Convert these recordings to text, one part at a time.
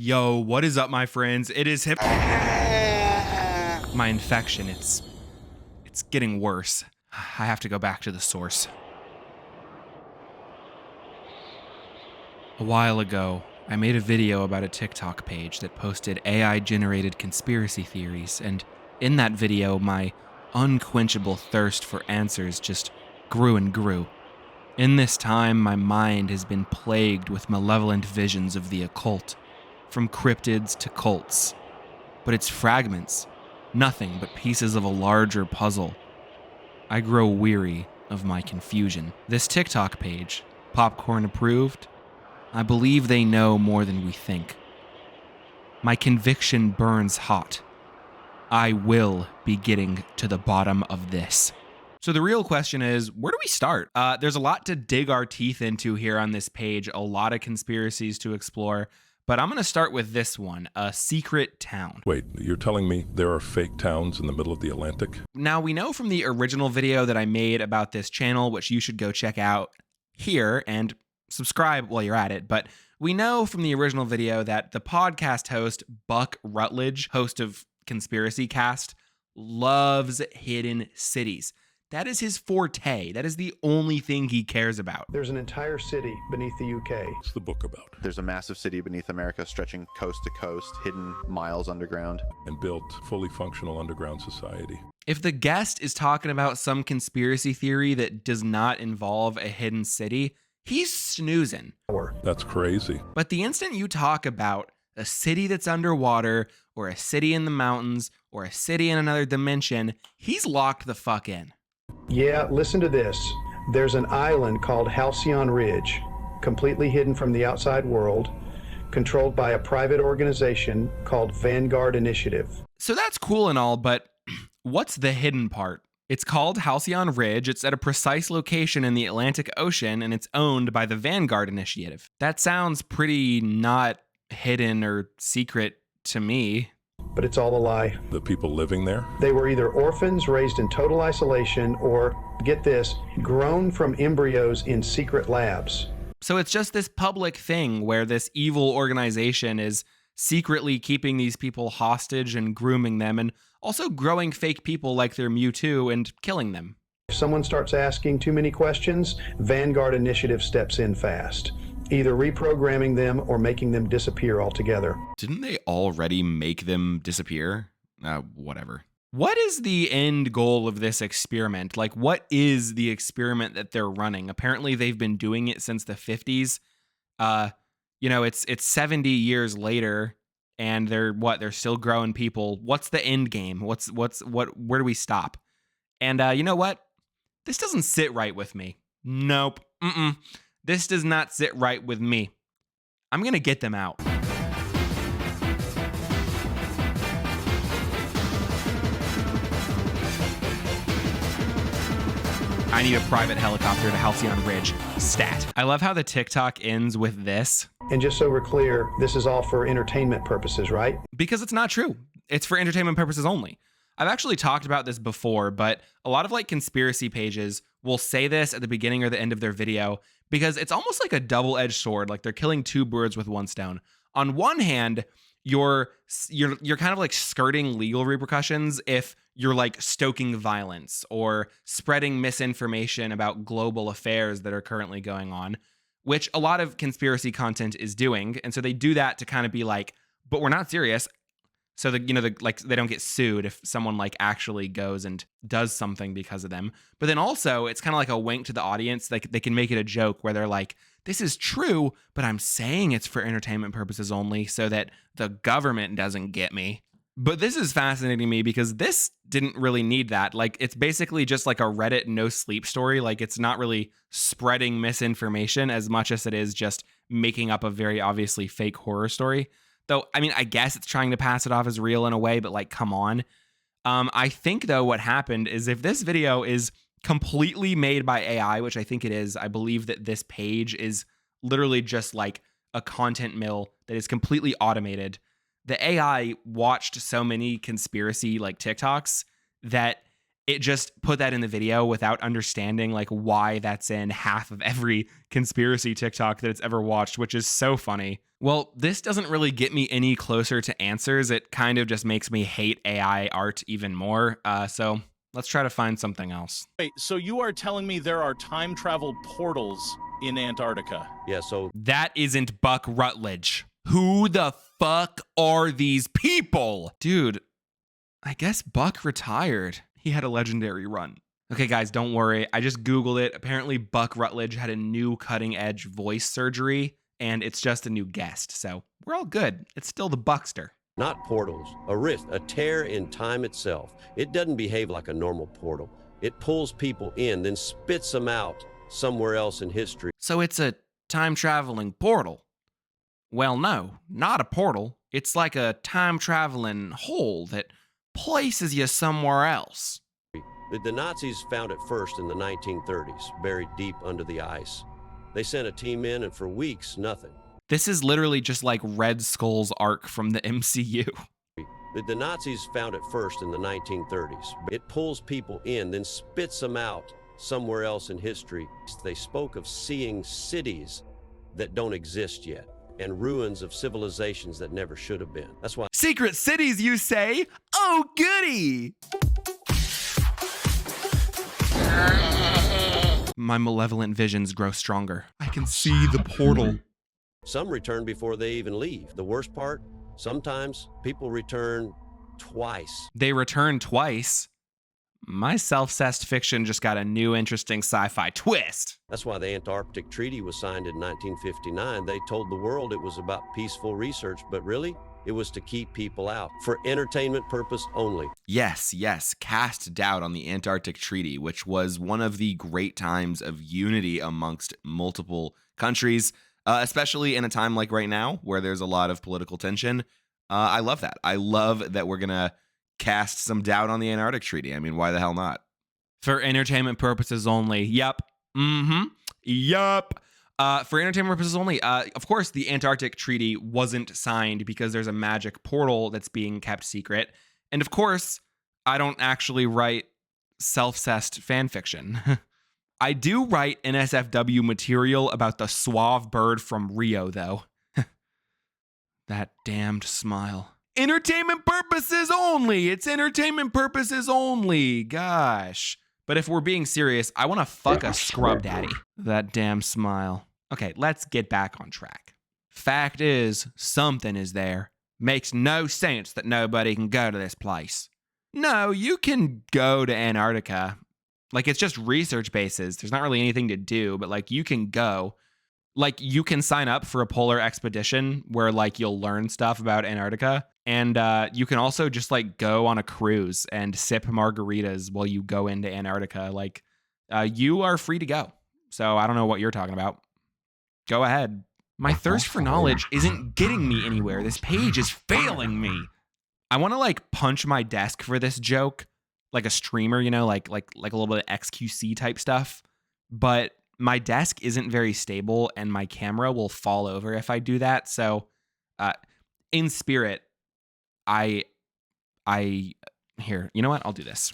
Yo, what is up, my friends? It is Hippo. My infection, it's getting worse. I have to go back to the source. A while ago, I made a video about a TikTok page that posted AI-generated conspiracy theories, and in that video, my unquenchable thirst for answers just grew and grew. In this time, my mind has been plagued with malevolent visions of the occult, from cryptids to cults. But it's fragments, nothing but pieces of a larger puzzle. I grow weary of my confusion. This TikTok page, popcorn approved, I believe they know more than we think. My conviction burns hot. I will be getting to the bottom of this. So the real question is, where do we start? There's a lot to dig our teeth into here on this page, a lot of conspiracies to explore, but I'm going to start with this one, a secret town. Wait, you're telling me there are fake towns in the middle of the Atlantic? Now, we know from the original video that I made about this channel, which you should go check out here and subscribe while you're at it, but we know from the original video that the podcast host, Buck Rutledge, host of Conspiracy Cast, loves hidden cities. That is his forte. That is the only thing he cares about. There's an entire city beneath the UK. What's the book about? There's a massive city beneath America stretching coast to coast, hidden miles underground. And built fully functional underground society. If the guest is talking about some conspiracy theory that does not involve a hidden city, he's snoozing. That's crazy. But the instant you talk about a city that's underwater, or a city in the mountains, or a city in another dimension, he's locked the fuck in. Yeah, listen to this. There's an island called Halcyon Ridge, completely hidden from the outside world, controlled by a private organization called Vanguard Initiative. So that's cool and all, but what's the hidden part? It's called Halcyon Ridge, it's at a precise location in the Atlantic Ocean, and it's owned by the Vanguard Initiative. That sounds pretty not hidden or secret to me. But it's all a lie. The people living there? They were either orphans raised in total isolation or, get this, grown from embryos in secret labs. So it's just this public thing where this evil organization is secretly keeping these people hostage and grooming them, and also growing fake people like they're Mewtwo and killing them. If someone starts asking too many questions, Vanguard Initiative steps in fast, either reprogramming them or making them disappear altogether. Didn't they already make them disappear? Whatever. What is the end goal of this experiment? Like, what is the experiment that they're running? Apparently, they've been doing it since the 50s. It's 70 years later, and they're still growing people. What's the end game? Where do we stop? And you know what? This doesn't sit right with me. Nope. This does not sit right with me. I'm gonna get them out. I need a private helicopter to Halcyon Ridge. Stat. I love how the TikTok ends with this. And just so we're clear, this is all for entertainment purposes, right? Because it's not true. It's for entertainment purposes only. I've actually talked about this before, but a lot of conspiracy pages will say this at the beginning or the end of their video because it's almost like a double-edged sword. Like they're killing two birds with one stone. On one hand, you're kind of like skirting legal repercussions if you're stoking violence or spreading misinformation about global affairs that are currently going on, which a lot of conspiracy content is doing. And so they do that to kind of be like, but we're not serious. So they don't get sued if someone actually goes and does something because of them. But then also it's kind of like a wink to the audience. Like they can make it a joke where they're like, this is true, but I'm saying it's for entertainment purposes only so that the government doesn't get me. But this is fascinating to me because this didn't really need that. It's basically just a Reddit no sleep story. It's not really spreading misinformation as much as it is just making up a very obviously fake horror story. Though, I mean, I guess it's trying to pass it off as real in a way, but come on. I think, though, what happened is if this video is completely made by AI, which I think it is, I believe that this page is literally just a content mill that is completely automated. The AI watched so many conspiracy TikToks that it just put that in the video without understanding like why that's in half of every conspiracy TikTok that it's ever watched, which is so funny. Well, this doesn't really get me any closer to answers. It kind of just makes me hate AI art even more. So let's try to find something else. Wait, so you are telling me there are time travel portals in Antarctica? Yeah, so That isn't Buck Rutledge. Who the fuck are these people? Dude, I guess Buck retired. He had a legendary run. Okay, guys, don't worry. I just Googled it. Apparently, Buck Rutledge had a new cutting edge voice surgery, and it's just a new guest. So we're all good. It's still the Buckster. not portals, a rift, a tear in time itself. It doesn't behave like a normal portal. It pulls people in, then spits them out somewhere else in history. So it's a time traveling portal. Well, no, not a portal. It's like a time traveling hole that places you somewhere else. The Nazis found it first in the 1930s, buried deep under the ice. They sent a team in, and for weeks, nothing. This is literally just like Red Skull's arc from the MCU. The Nazis found it first in the 1930s. It pulls people in, then spits them out somewhere else in history. They spoke of seeing cities that don't exist yet, and ruins of civilizations that never should have been. That's why Secret cities, you say? Oh, goody! My malevolent visions grow stronger. I can see the portal. some return before they even leave. The worst part, sometimes people return twice. They return twice. My self-cessed fiction just got a new interesting sci-fi twist. That's why the Antarctic Treaty was signed in 1959. They told the world it was about peaceful research, but really, it was to keep people out for entertainment purpose only. Yes, cast doubt on the Antarctic Treaty, which was one of the great times of unity amongst multiple countries, especially in a time like right now where there's a lot of political tension. I love that. I love that we're going to cast some doubt on the Antarctic Treaty. I mean, why the hell not? For entertainment purposes only. Yup. Yup. For entertainment purposes only. Of course, the Antarctic Treaty wasn't signed because there's a magic portal that's being kept secret. And of course, I don't actually write self-cessed fan fiction. I do write NSFW material about the suave bird from Rio, though. That damned smile. Entertainment purposes only. It's entertainment purposes only. Gosh. But if we're being serious, I want to fuck a scrub daddy. That damn smile. Okay, let's get back on track. Fact is, something is there. Makes no sense that nobody can go to this place. No, you can go to Antarctica. Like, it's just research bases. There's not really anything to do, but like, you can go. Like, you can sign up for a polar expedition where like you'll learn stuff about Antarctica. And you can also just like go on a cruise and sip margaritas while you go into Antarctica. Like, you are free to go. So I don't know what you're talking about. Go ahead. My thirst for knowledge isn't getting me anywhere. This page is failing me. I want to like punch my desk for this joke, like a streamer, you know, like a little bit of XQC type stuff. But my desk isn't very stable, and my camera will fall over if I do that. So, in spirit, I here. You know what? I'll do this.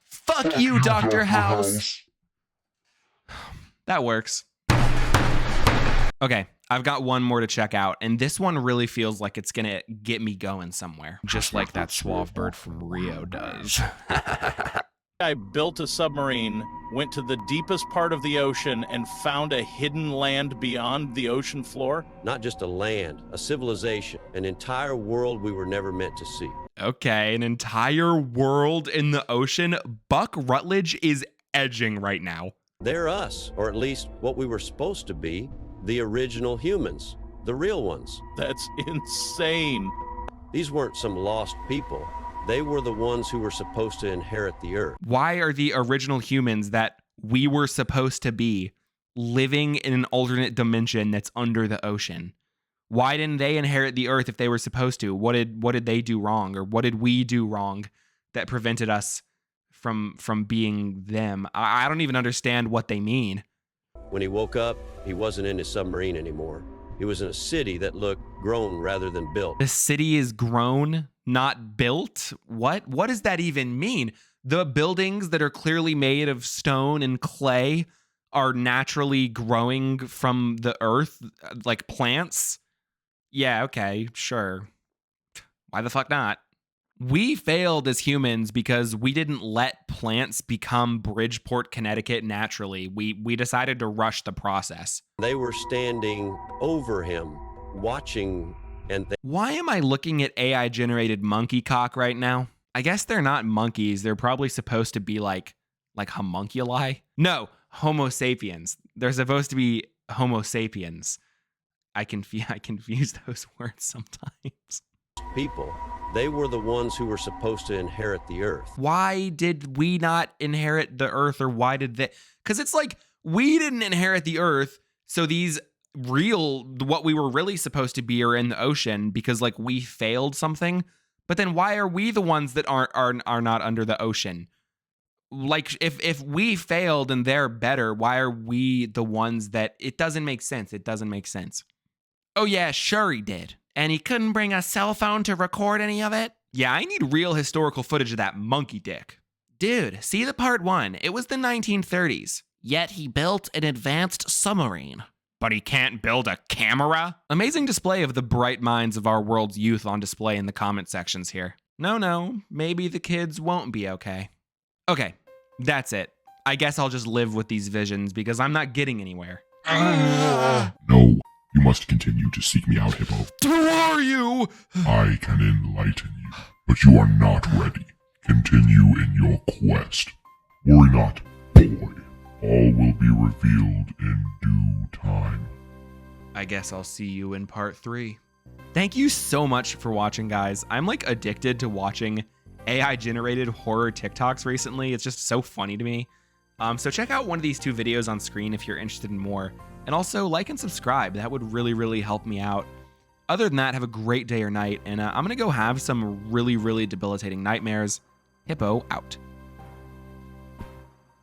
Fuck you, Dr. House. That works. Okay, I've got one more to check out, and this one really feels like it's gonna get me going somewhere, just like that suave bird from Rio does. I built a submarine, went to the deepest part of the ocean, and found a hidden land beyond the ocean floor. Not just a land, a civilization, an entire world we were never meant to see. Okay, an entire world in the ocean. Buck Rutledge is edging right now. They're us, or at least what we were supposed to be, the original humans, the real ones. That's insane. These weren't some lost people. They were the ones who were supposed to inherit the earth. Why are the original humans that we were supposed to be living in an alternate dimension that's under the ocean? Why didn't they inherit the earth if they were supposed to? What did they do wrong, or what did we do wrong that prevented us from being them? I don't even understand what they mean. When he woke up, he wasn't in his submarine anymore. He was in a city that looked grown rather than built. The city is grown. not built? What does that even mean? The buildings that are clearly made of stone and clay are naturally growing from the earth like plants? Yeah, okay, sure. Why the fuck not? We failed as humans because we didn't let plants become Bridgeport, Connecticut naturally. We decided to rush the process. They were standing over him, watching, and Why am I looking at AI generated monkey cock right now? I guess they're not monkeys. They're probably supposed to be like homunculi. No, Homo sapiens. They're supposed to be Homo sapiens. I confuse those words sometimes. people, they were the ones who were supposed to inherit the earth. Why did we not inherit the earth, or why did they? Because it's like we didn't inherit the earth, so these what we were really supposed to be are in the ocean because like we failed something. But then why are we the ones that are not under the ocean? Like if we failed and they're better, why are we the ones that? It doesn't make sense. It doesn't make sense. Oh yeah, sure he did. And he couldn't bring a cell phone to record any of it? Yeah, I need real historical footage of that monkey dick. Dude, see the part 1. It was the 1930s. Yet he built an advanced submarine. But he can't build a camera? Amazing display of the bright minds of our world's youth on display in the comment sections here. No, maybe the kids won't be okay. Okay, that's it. I guess I'll just live with these visions because I'm not getting anywhere. No, you must continue to seek me out, Hippo. Who are you? I can enlighten you, but you are not ready. Continue in your quest. Worry not, boy. All will be revealed in due time. I guess I'll see you in part 3. Thank you so much for watching, guys. I'm like addicted to watching AI generated horror TikToks recently. It's just so funny to me. So check out one of these 2 videos on screen if you're interested in more. And also like and subscribe. That would really, really help me out. Other than that, have a great day or night. And I'm going to go have some really, really debilitating nightmares. Hippo out.